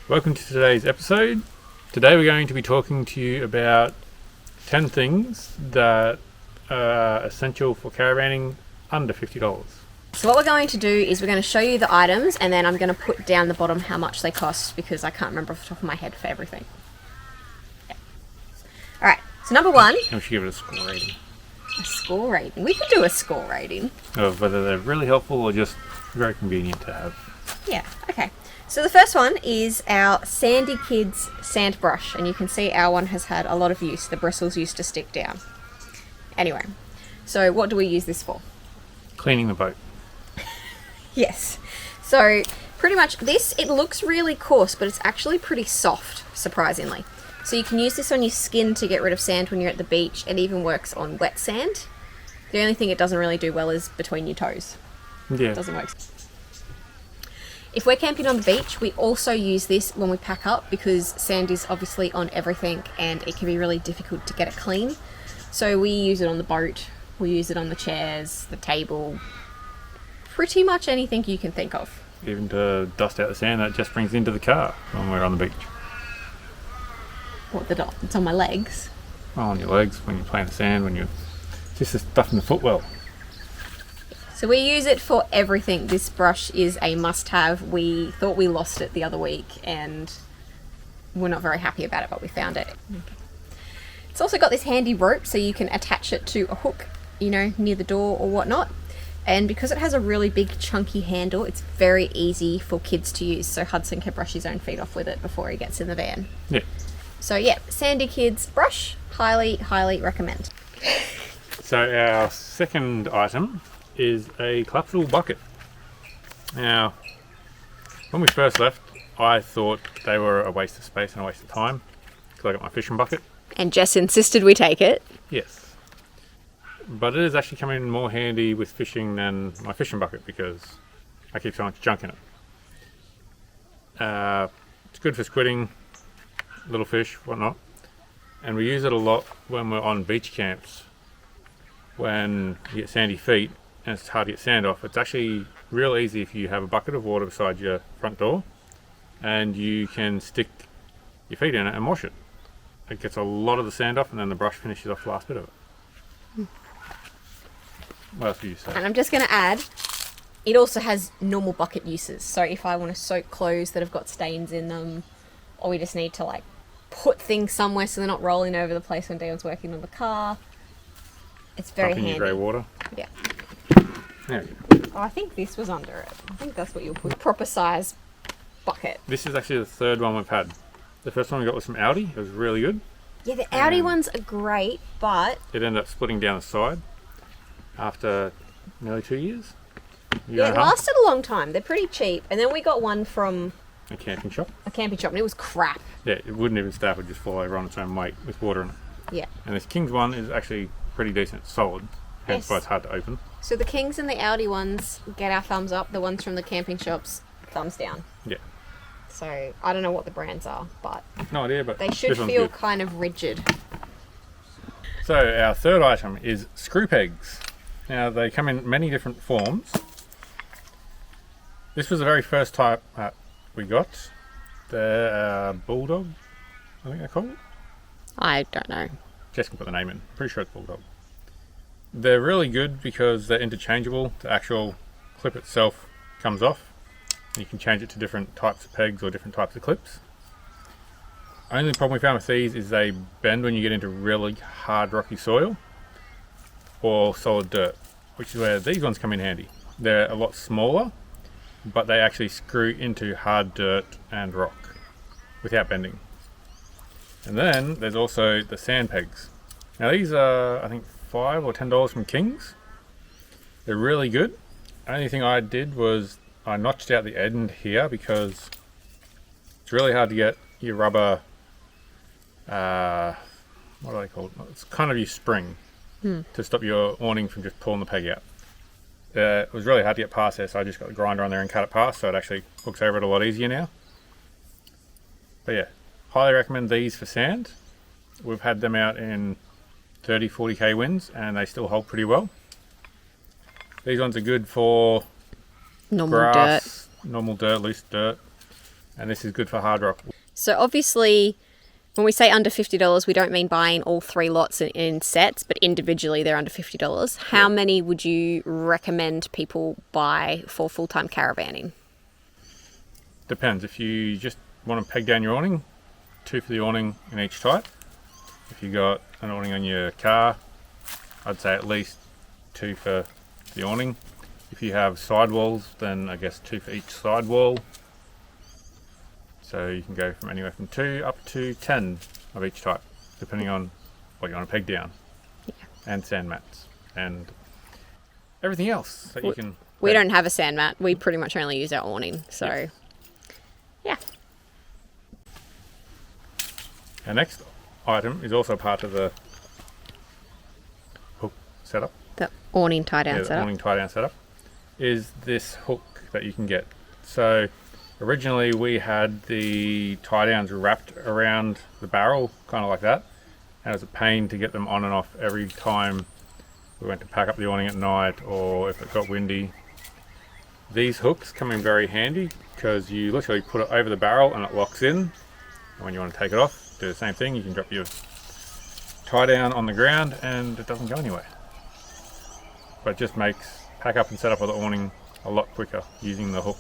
Welcome to today's episode. Today we're going to be talking to you about 10 things that are essential for caravanning under $50. So what we're going to do is we're going to show you the items and then I'm going to put down the bottom how much they cost because I can't remember off the top of my head for everything. Yeah. Alright, so number one. And we should give it a score rating. A score rating? We could do a score rating. Of whether they're really helpful or just very convenient to have. Yeah, okay. So the first one is our Sandy Kids sand brush, and you can see our one has had a lot of use. The bristles used to stick down. Anyway, so what do we use this for? Cleaning the boat. Yes. So pretty much this, it looks really coarse, but it's actually pretty soft, surprisingly. So you can use this on your skin to get rid of sand when you're at the beach. It even works on wet sand. The only thing it doesn't really do well is between your toes. Yeah. It doesn't work. If we're camping on the beach, we also use this when we pack up because sand is obviously on everything and it can be really difficult to get it clean. So we use it on the boat, we use it on the chairs, the table, pretty much anything you can think of. Even to dust out the sand that just brings into the car when we're on the beach. What, the dot? It's on my legs. Well, on your legs, when you're playing the sand, when you're just the stuff in the footwell. So we use it for everything. This brush is a must-have. We thought we lost it the other week and we're not very happy about it, but we found it. Okay. It's also got this handy rope so you can attach it to a hook, you know, near the door or whatnot. And because it has a really big chunky handle, it's very easy for kids to use. So Hudson can brush his own feet off with it before he gets in the van. Yeah. So yeah, Sandy Kids brush, highly, highly recommend. So our second item is a collapsible bucket. Now, when we first left, I thought they were a waste of space and a waste of time because I got my fishing bucket. And Jess insisted we take it. Yes. But it is actually coming in more handy with fishing than my fishing bucket because I keep so much junk in it. It's good for squidding, little fish, whatnot. And we use it a lot when we're on beach camps. When you get sandy feet and it's hard to get sand off, it's actually real easy if you have a bucket of water beside your front door and you can stick your feet in it and wash it. It gets a lot of the sand off and then the brush finishes off the last bit of it. What else do you say? And I'm just going to add, it also has normal bucket uses. So if I want to soak clothes that have got stains in them, or we just need to like put things somewhere so they're not rolling over the place when Dion's working on the car, it's very handy. Your grey water. Yeah. There we go. Oh, I think this was under it. I think that's what you'll put. Proper size bucket. This is actually the third one we've had. The first one we got was from Aldi. It was really good. Yeah, the Audi ones are great, but it ended up splitting down the side after nearly 2 years. Yeah, it lasted a long time. They're pretty cheap. And then we got one from a camping shop. And it was crap. Yeah, it wouldn't even stay. It would just fall over on its own weight with water in it. Yeah. And this King's one is actually pretty decent. It's solid. Hence why it's hard to open. So the Kings and the Audi ones get our thumbs up. The ones from the camping shops, thumbs down. Yeah. So I don't know what the brands are, but no idea. But they should feel kind of rigid. So our third item is screw pegs. Now they come in many different forms. This was the very first type we got. They're Bulldog, I think they're called. I don't know. Jess can put the name in. Pretty sure it's Bulldog. They're really good because they're interchangeable. The actual clip itself comes off. You can change it to different types of pegs or different types of clips. Only problem we found with these is they bend when you get into really hard rocky soil or solid dirt, which is where these ones come in handy. They're a lot smaller, but they actually screw into hard dirt and rock without bending. And then there's also the sand pegs. Now these are, I think, $5 or $10 from King's. They're really good. Only thing I did was I notched out the end here because it's really hard to get your rubber, what do they call it? It's kind of your spring to stop your awning from just pulling the peg out. It was really hard to get past there, so I just got the grinder on there and cut it past, so it actually hooks over it a lot easier now. But yeah, highly recommend these for sand. We've had them out in 30, 40k winds and they still hold pretty well. These ones are good for normal grass, normal dirt, loose dirt. And this is good for hard rock. So obviously, when we say under $50, we don't mean buying all 3 lots in sets, but individually they're under $50. How many would you recommend people buy for full-time caravanning? Depends. If you just want to peg down your awning, 2 for the awning in each type. If you got an awning on your car, I'd say at least 2 for the awning. If you have sidewalls, then I guess 2 for each sidewall. So you can go from anywhere from 2 up to 10 of each type, depending on what you want to peg down. Yeah. And sand mats and everything else that you can. We don't have a sand mat. We pretty much only use our awning. So, yeah. Our next item is also part of the hook setup. The awning tie-down The setup. awning tie-down setup is this hook that you can get. So originally we had the tie-downs wrapped around the barrel, kind of like that, and it was a pain to get them on and off every time we went to pack up the awning at night or if it got windy. These hooks come in very handy because you literally put it over the barrel and it locks in, and when you want to take it off, do the same thing. You can drop your tie down on the ground and it doesn't go anywhere. But it just makes pack up and set up of the awning a lot quicker using the hook.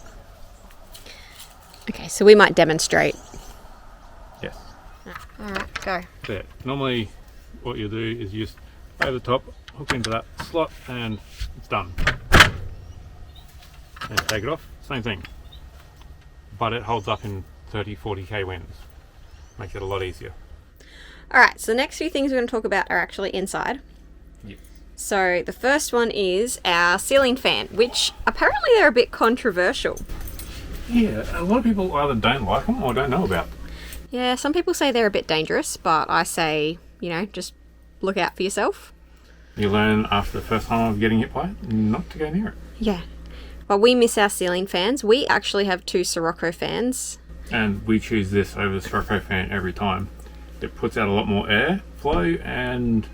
Okay, so we might demonstrate. Yes. Alright, go. There. Normally what you do is you just over the top, hook into that slot and it's done. And take it off, same thing. But it holds up in 30-40k winds. Makes it a lot easier. Alright, so the next few things we're going to talk about are actually inside. Yes. So the first one is our ceiling fan, which apparently they're a bit controversial. Yeah, a lot of people either don't like them or don't know about them. Yeah, some people say they're a bit dangerous, but I say, you know, just look out for yourself. You learn after the first time of getting hit by it not to go near it. Yeah. But we miss our ceiling fans. We actually have 2 Sirocco fans. And we choose this over the Sirocco fan every time. It puts out a lot more air flow and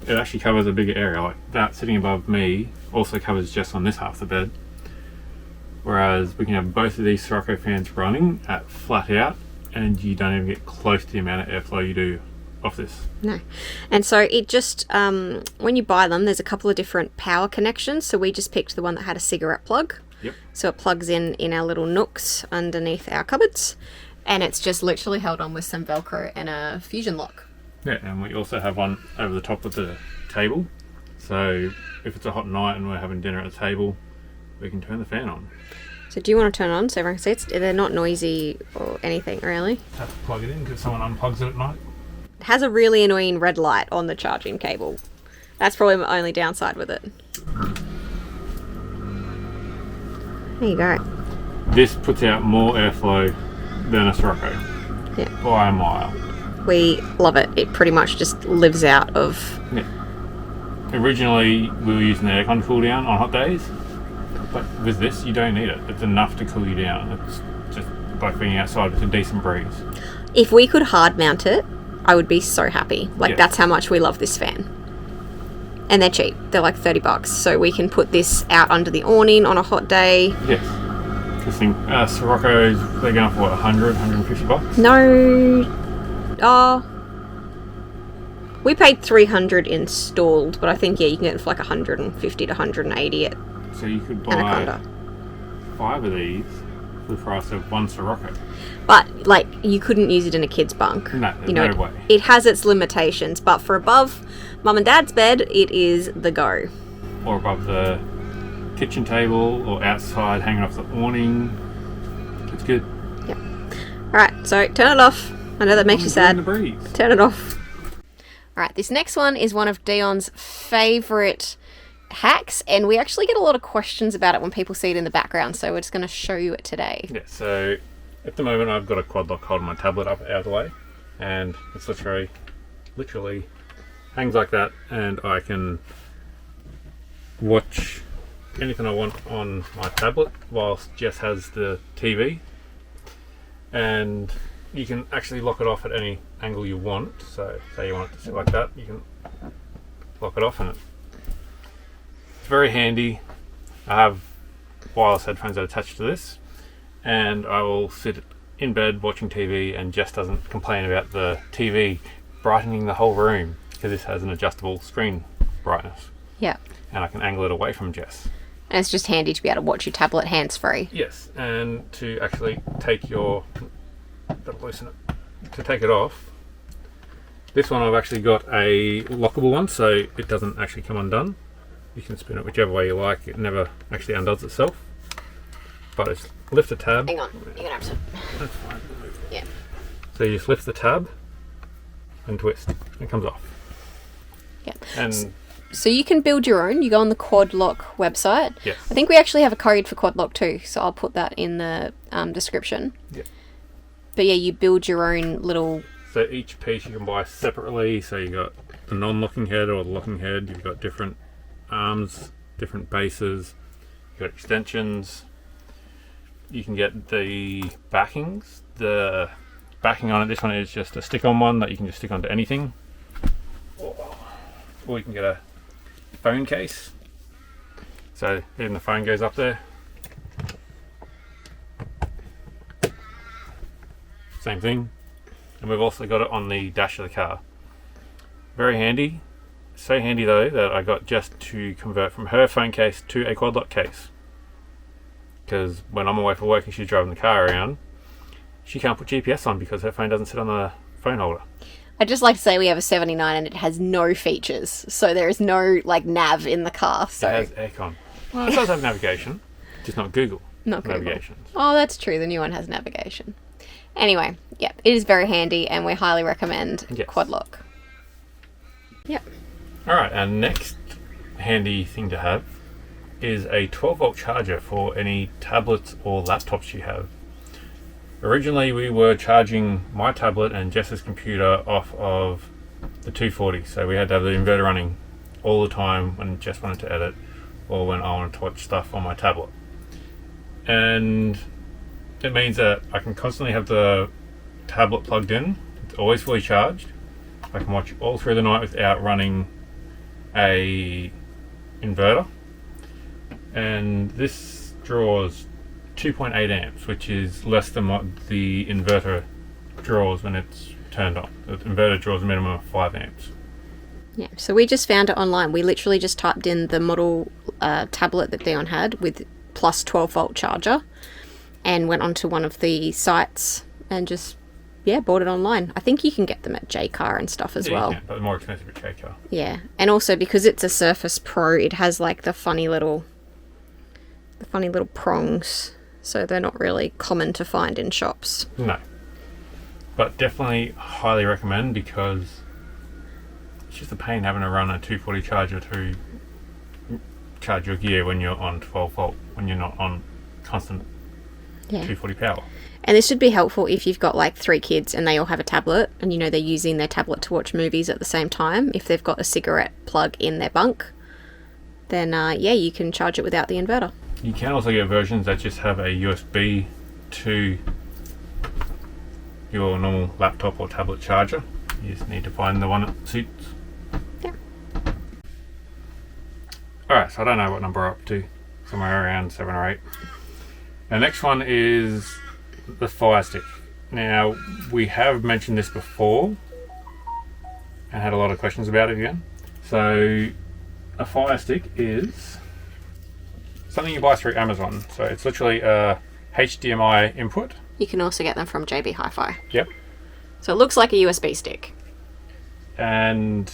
it actually covers a bigger area. Like that sitting above me also covers just on this half the bed. Whereas we can have both of these Sirocco fans running at flat out and you don't even get close to the amount of airflow you do off this. No. And so it just, when you buy them, there's a couple of different power connections. So we just picked the one that had a cigarette plug. Yep. So it plugs in our little nooks underneath our cupboards. And it's just literally held on with some Velcro and a fusion lock. Yeah, and we also have one over the top of the table. So if it's a hot night and we're having dinner at the table, we can turn the fan on. So do you want to turn it on so everyone can see it? They're not noisy or anything, really. Have to plug it in because someone unplugs it at night. It has a really annoying red light on the charging cable. That's probably my only downside with it. There you go. This puts out more airflow than a Sirocco. Yeah. By a mile. We love it. It pretty much just lives out of... Yeah. Originally we were using the aircon cool down on hot days, but with this you don't need it. It's enough to cool you down. It's just like being outside with a decent breeze. If we could hard mount it, I would be so happy. Like, that's how much we love this fan. And they're cheap. They're like $30. So we can put this out under the awning on a hot day. Yes. This thing, Siroccos, they're going for what, 100, 150 bucks? No. We paid 300 installed, but I think, yeah, you can get it for like 150 to 180 at So you could buy Anaconda. 5 of these for the price of 1 Sirocco. But, like, you couldn't use it in a kid's bunk. No, there's no way. It has its limitations, but for above mum and dad's bed, it is the go. Or above the kitchen table or outside hanging off the awning. It's good. Yep. Alright, so turn it off. I know that makes you sad. The breeze. Turn it off. Alright, this next one is one of Dion's favourite hacks, and we actually get a lot of questions about it when people see it in the background, so we're just going to show you it today. Yeah, so at the moment I've got a Quadlock holding my tablet up out of the way, and it's literally hangs like that, and I can watch anything I want on my tablet whilst Jess has the TV, and you can actually lock it off at any angle you want. So say you want it to sit like that, you can lock it off, and it's very handy. I have wireless headphones that are attached to this, and I will sit in bed watching TV and Jess doesn't complain about the TV brightening the whole room, because this has an adjustable screen brightness. Yeah. And I can angle it away from Jess. And it's just handy to be able to watch your tablet hands-free. Yes, and to actually take your... Gotta loosen it. To take it off, this one I've actually got a lockable one, so it doesn't actually come undone. You can spin it whichever way you like. It never actually undoes itself. But it's lift the tab. Hang on, you're gonna have to... That's fine. Yeah. So you just lift the tab and twist. It comes off. Yeah. And so you can build your own. You go on the Quadlock website. yes. I think we actually have a code for Quadlock too, so I'll put that in the description. Yeah. But yeah, you build your own little... So each piece you can buy separately. So you got the non-locking head or the locking head. You've got different arms, different bases. You've got extensions. You can get the backings. The backing on it, this one is just a stick-on one that you can just stick onto anything. Or you can get a phone case. So even the phone goes up there. Same thing. And we've also got it on the dash of the car. Very handy. So handy though that I got Jess to convert from her phone case to a Quadlock case. Because when I'm away for work and she's driving the car around, she can't put GPS on because her phone doesn't sit on the phone holder. I'd just like to say we have a 79 and it has no features. So there is no like nav in the car. So It has aircon. Well, it does have navigation, just not Google. not Google. Navigation. Oh, that's true. The new one has navigation. Anyway, yeah, it is very handy and we highly recommend Yes. Quadlock. Yep. Alright, our next handy thing to have is a 12-volt charger for any tablets or laptops you have. Originally we were charging my tablet and Jess's computer off of the 240, so we had to have the inverter running all the time when Jess wanted to edit or when I wanted to watch stuff on my tablet. And it means that I can constantly have the tablet plugged in, it's always fully charged. I can watch all through the night without running a inverter. And this draws 2.8 amps, which is less than what the inverter draws when it's turned on. The inverter draws a minimum of 5 amps. Yeah, so we just found it online. We literally just typed in the model tablet that Theon had with plus 12-volt charger and went onto one of the sites and just, yeah, bought it online. I think you can get them at J-Car and stuff as well. Yeah, but they're more expensive at J-Car. Yeah, and also because it's a Surface Pro, it has like the funny little prongs, so they're not really common to find in shops. No. But definitely highly recommend, because it's just a pain having to run a 240 charger to charge your gear when you're on 12 volt, when you're not on constant 240 power. And this should be helpful if you've got like 3 kids and they all have a tablet and you know they're using their tablet to watch movies at the same time. If they've got a cigarette plug in their bunk, then yeah, you can charge it without the inverter. You can also get versions that just have a USB to your normal laptop or tablet charger. You just need to find the one that suits. Yeah. Alright, so I don't know what number we're up to. Somewhere around 7 or 8. The next one is the Firestick. Now, we have mentioned this before and had a lot of questions about it again. So, a Firestick is something you buy through Amazon. So it's literally a HDMI input. You can also get them from JB Hi-Fi. Yep. So it looks like a USB stick. And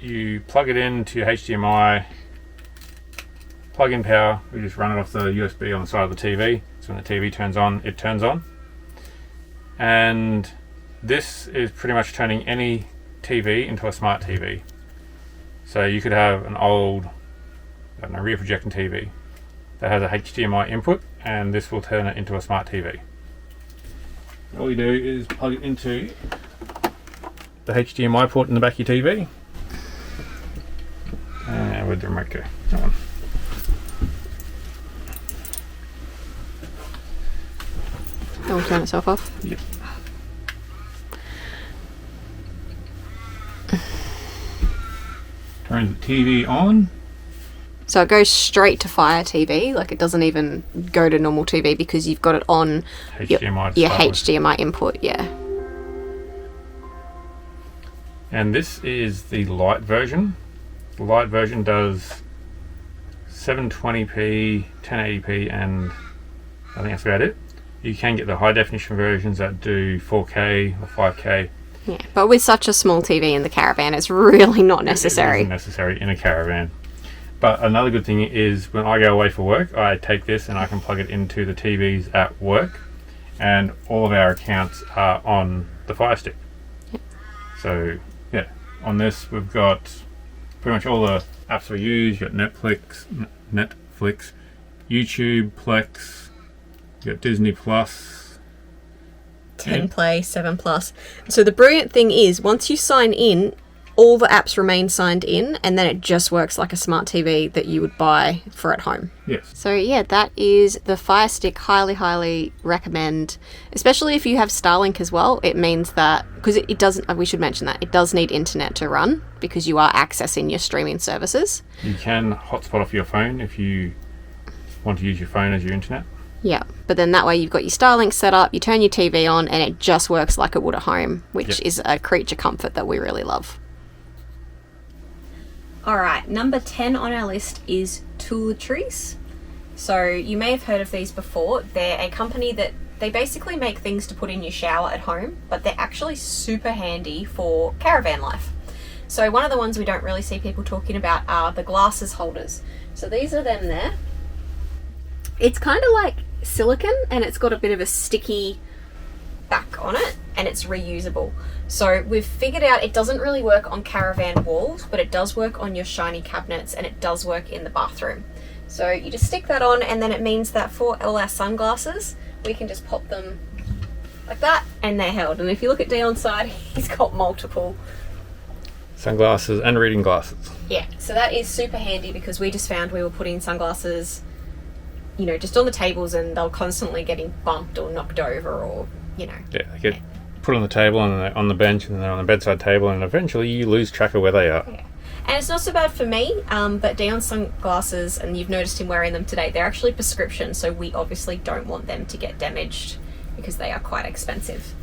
you plug it into your HDMI, plug in power, we just run it off the USB on the side of the TV. So when the TV turns on, it turns on. And this is pretty much turning any TV into a smart TV. So you could have an old, I don't know, rear projecting TV that has a HDMI input, and this will turn it into a smart TV. All you do is plug it into the HDMI port in the back of your TV. And where'd the remote go? That one. It will turn itself off. Yep. Turns the TV on. So it goes straight to Fire TV, like it doesn't even go to normal TV because you've got it on HDMI. your HDMI input, yeah. And this is the light version. The light version does 720p, 1080p, and I think that's about it. You can get the high definition versions that do 4K or 5K. Yeah, but with such a small TV in the Caravan, it's really not necessary. It isn't necessary in a Caravan. But another good thing is when I go away for work, I take this and I can plug it into the TVs at work, and all of our accounts are on the Firestick. Yep. So yeah, on this we've got pretty much all the apps we use. You've got Netflix, YouTube, Plex, you've got Disney Plus, 10 Play, 7 Plus. So the brilliant thing is once you sign in, all the apps remain signed in, and then it just works like a smart TV that you would buy for at home. Yes. So yeah, that is the Firestick. Highly recommend, especially if you have Starlink as well. It means that, because it doesn't, we should mention that, it does need internet to run because you are accessing your streaming services. You can hotspot off your phone if you want to use your phone as your internet. Yeah, but then that way you've got your Starlink set up, you turn your TV on, and it just works like it would at home, which is a creature comfort that we really love. Alright, number 10 on our list is toiletries. So you may have heard of these before. They're a company that they basically make things to put in your shower at home, but they're actually super handy for caravan life. So one of the ones we don't really see people talking about are the glasses holders. So these are them there. It's kind of like silicone, and it's got a bit of a sticky back on it, and it's reusable. So we've figured out it doesn't really work on caravan walls, but it does work on your shiny cabinets, and it does work in the bathroom. So you just stick that on, and then it means that for all our sunglasses, we can just pop them like that, and they're held. And if you look at Dion's side, he's got multiple Sunglasses and reading glasses. Yeah, so that is super handy because we just found we were putting sunglasses, you know, just on the tables, and they're constantly getting bumped or knocked over, or you know. Yeah, they get put on the table and they're on the bench, and then they're on the bedside table, and eventually you lose track of where they are. Yeah. And it's not so bad for me, but Dion's sunglasses, and you've noticed him wearing them today, they're actually prescription, so we obviously don't want them to get damaged because they are quite expensive.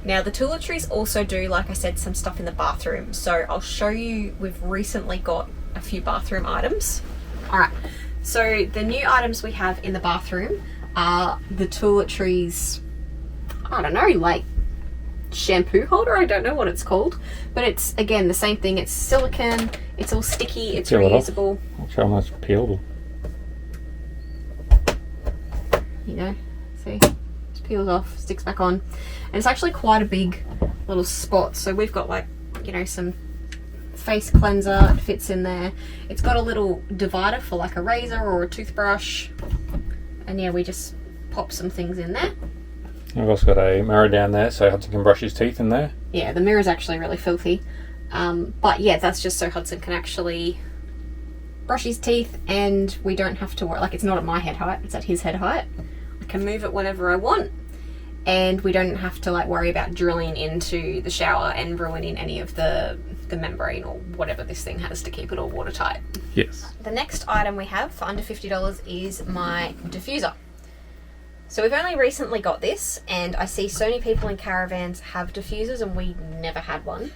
Now the toiletries also do, like I said, some stuff in the bathroom. So I'll show you, we've recently got a few bathroom items. Alright, so the new items we have in the bathroom are the toiletries, I don't know, like shampoo holder, I don't know what it's called, but it's again the same thing. It's silicone, it's all sticky, it's reusable. I'll show them that's peelable. You know, see, just peels off, sticks back on, and it's actually quite a big little spot. So we've got, like, you know, some face cleanser, it fits in there. It's got a little divider for like a razor or a toothbrush, and yeah, we just pop some things in there. I've also got a mirror down there so Hudson can brush his teeth in there. Yeah, the mirror's actually really filthy. But yeah, that's just so Hudson can actually brush his teeth, and we don't have to worry, like, it's not at my head height, it's at his head height. I can move it whenever I want, and we don't have to like worry about drilling into the shower and ruining any of the membrane or whatever this thing has to keep it all watertight. Yes. The next item we have for under $50 is my diffuser. So we've only recently got this, and I see so many people in caravans have diffusers, and we never had one.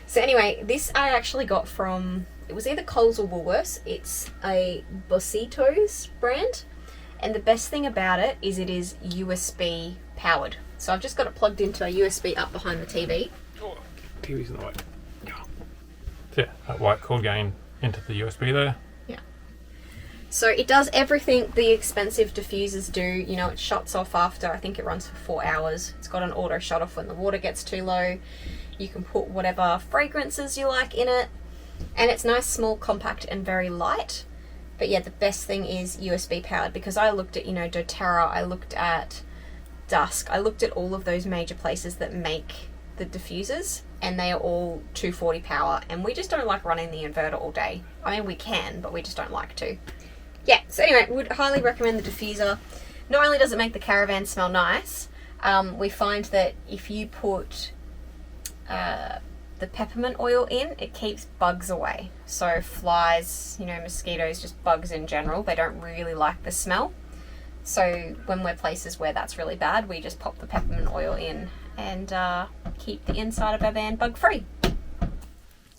So anyway, this I actually got from, it was either Coles or Woolworths. It's a Bositos brand, and the best thing about it is USB powered. So I've just got it plugged into a USB up behind the TV. Oh, TV's in the way. Yeah. So yeah, that white cord going into the USB there. So it does everything the expensive diffusers do. You know, it shuts off after, I think it runs for 4 hours. It's got an auto shut off when the water gets too low. You can put whatever fragrances you like in it. And it's nice, small, compact, and very light. But yeah, the best thing is USB powered, because I looked at, you know, doTERRA, I looked at Dusk, I looked at all of those major places that make the diffusers, and they are all 240 power, and we just don't like running the inverter all day. I mean, we can, but we just don't like to. Yeah, so anyway, would highly recommend the diffuser. Not only does it make the Caravan smell nice, we find that if you put the peppermint oil in, it keeps bugs away. So flies, you know, mosquitoes, just bugs in general, they don't really like the smell. So when we're places where that's really bad, we just pop the peppermint oil in and keep the inside of our van bug free.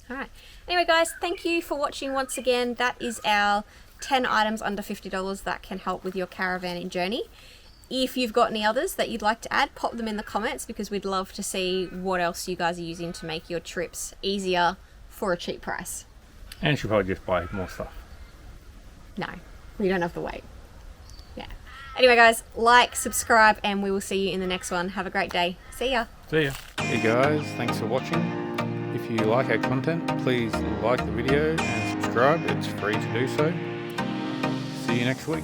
Alright, anyway guys, thank you for watching once again. That is our 10 items under $50 that can help with your caravanning journey. If you've got any others that you'd like to add, pop them in the comments because we'd love to see what else you guys are using to make your trips easier for a cheap price. And you should probably just buy more stuff. No, we don't have the weight. Yeah. Anyway guys, like, subscribe, and we will see you in the next one. Have a great day. See ya. See ya. Hey guys, thanks for watching. If you like our content, please like the video and subscribe. It's free to do so. See you next week.